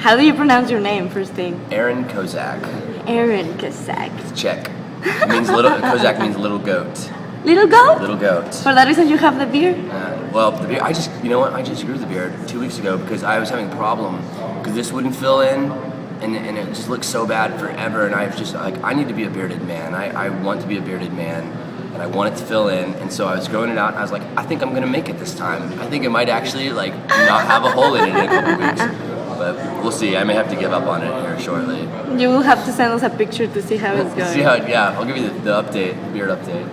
How do you pronounce your name, first thing? Aaron Kozak. Aaron Kozak. It's Czech. It means Kozak means little goat. Little goat? Little goat. For that reason you have the beard? Well, the beard, I just grew the beard 2 weeks ago because I was having a problem because this wouldn't fill in and it just looked so bad forever, and I was just like, I need to be a bearded man. I want to be a bearded man, and I want it to fill in, and so I was growing it out, and I was like, I think I'm gonna make it this time. I think it might actually like not have a hole in it in a couple weeks. But we'll see. I may have to give up on it here shortly. You will have to send us a picture to see how it's going. Yeah, I'll give you the update, the beard update.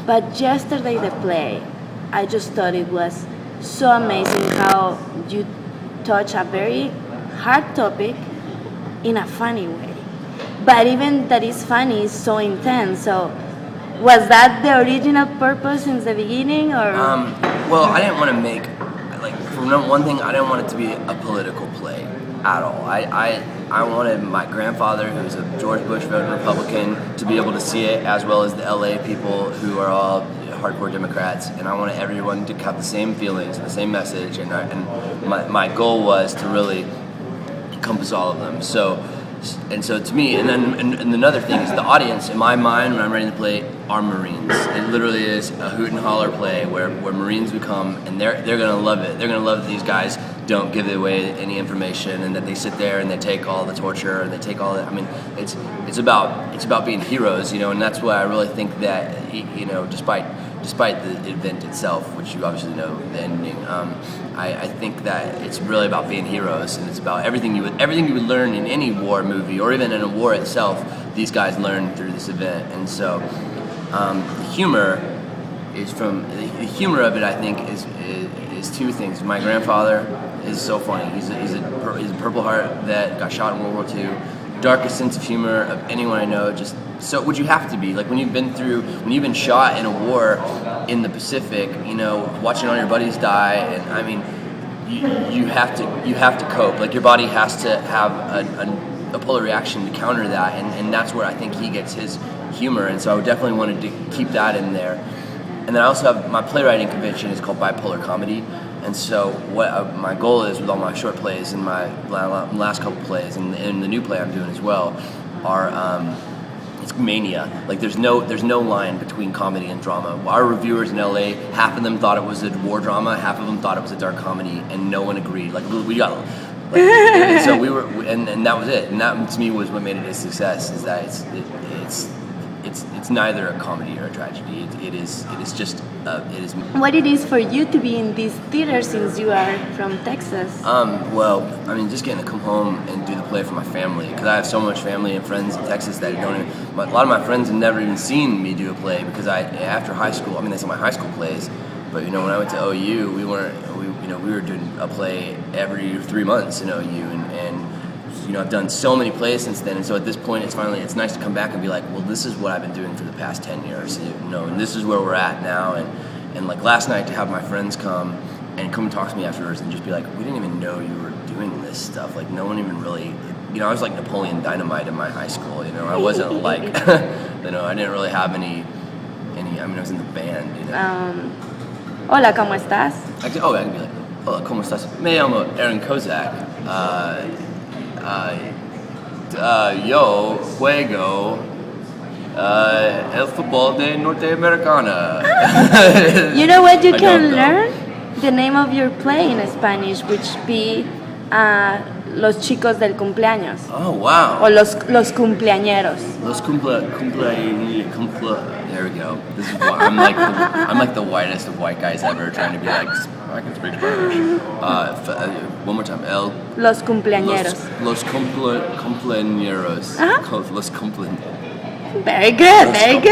But yesterday the play, I just thought it was so amazing how you touch a very hard topic in a funny way. But even that is funny is so intense. So was that the original purpose since the beginning, or? Well, I didn't want to make, like, for one thing, I didn't want it to be a political play at all. I wanted my grandfather, who was a George Bush voting Republican, to be able to see it, as well as the LA people who are all hardcore Democrats, and I wanted everyone to have the same feelings and the same message, and my goal was to really encompass all of them. So to me, and another thing is the audience, in my mind, when I'm writing the play, are Marines. It literally is a hoot and holler play where Marines would come, and they're gonna love it. They're gonna love that these guys don't give away any information, and that they sit there and they take all the torture and they take all the. I mean, it's about being heroes, and that's why I really think that, despite the event itself, which you obviously know the ending, I think that it's really about being heroes, and it's about everything you would learn in any war movie, or even in a war itself. These guys learn through this event, and so the humor of it, I think, is two things. My grandfather is so funny. He's a Purple Heart that got shot in World War II. Darkest sense of humor of anyone I know. Just so would you have to be like when you've been shot in a war in the Pacific, watching all your buddies die, and I mean, you have to cope. Like your body has to have a polar reaction to counter that, and that's where I think he gets his humor. And so I definitely wanted to keep that in there. And then I also have my playwriting convention is called bipolar comedy. And so what my goal is with all my short plays and my last couple plays and the new play I'm doing as well are it's mania. Like there's no line between comedy and drama. Our reviewers in LA, half of them thought it was a war drama, half of them thought it was a dark comedy, and no one agreed. Like we got and so we were, and that was it. And that to me was what made it a success. Is that it's neither a comedy or a tragedy. It is just it is. What it is for you to be in this theater since you are from Texas? Well, I mean, just getting to come home and do the play for my family, because I have so much family and friends in Texas that don't even. A lot of my friends have never even seen me do a play because after high school. I mean, they saw my high school plays, but when I went to OU, we were doing a play every 3 months in OU, and I've done so many plays since then, and so at this point, it's nice to come back and be like, well, this is what I've been doing for the past 10 years, and this is where we're at now, and like last night to have my friends come and talk to me afterwards and just be like, we didn't even know you were doing this stuff, like no one even really, I was like Napoleon Dynamite in my high school, I wasn't like, I didn't really have any, I mean, I was in the band, Hola, ¿cómo estás? I can be like, hola, ¿cómo estás? Me llamo Aaron Kozak. Yo juego el fútbol de Norteamericana. You know what? You can learn the name of your play in Spanish, which be Los Chicos del Cumpleaños. Oh, wow. Or Los Cumpleañeros. Los There we go. This is what I'm like the whitest of white guys ever, trying to be like, I can speak Spanish. One more time. Los Cumpleañeros. Los Cumpleañeros. Uh-huh. Los Cumpleañeros. Very good. Very good.